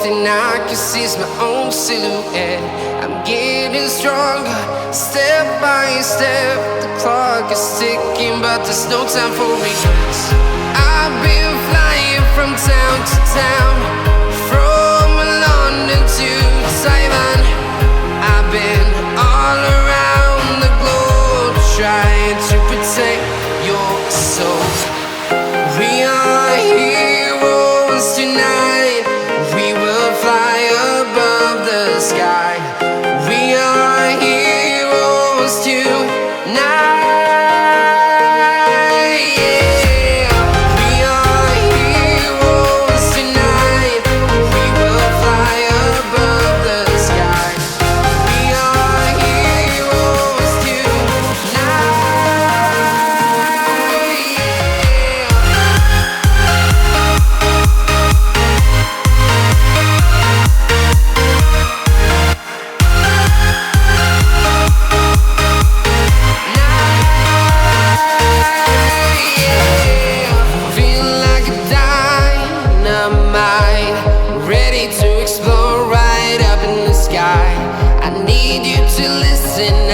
thing I can see is my own silhouette. I'm getting stronger, step by step. The clock is ticking, but there's no time for regrets. I've been flying from town to town, from London to Taiwan. I've been all around the globe trying to protect your soul. We are heroes tonight. We will fly above the sky. We are heroes tonight. Yeah. We are heroes tonight. We will fly above the sky. We are heroes tonight. Feeling like a dynamite, ready to explode right up in the sky. I need you to listen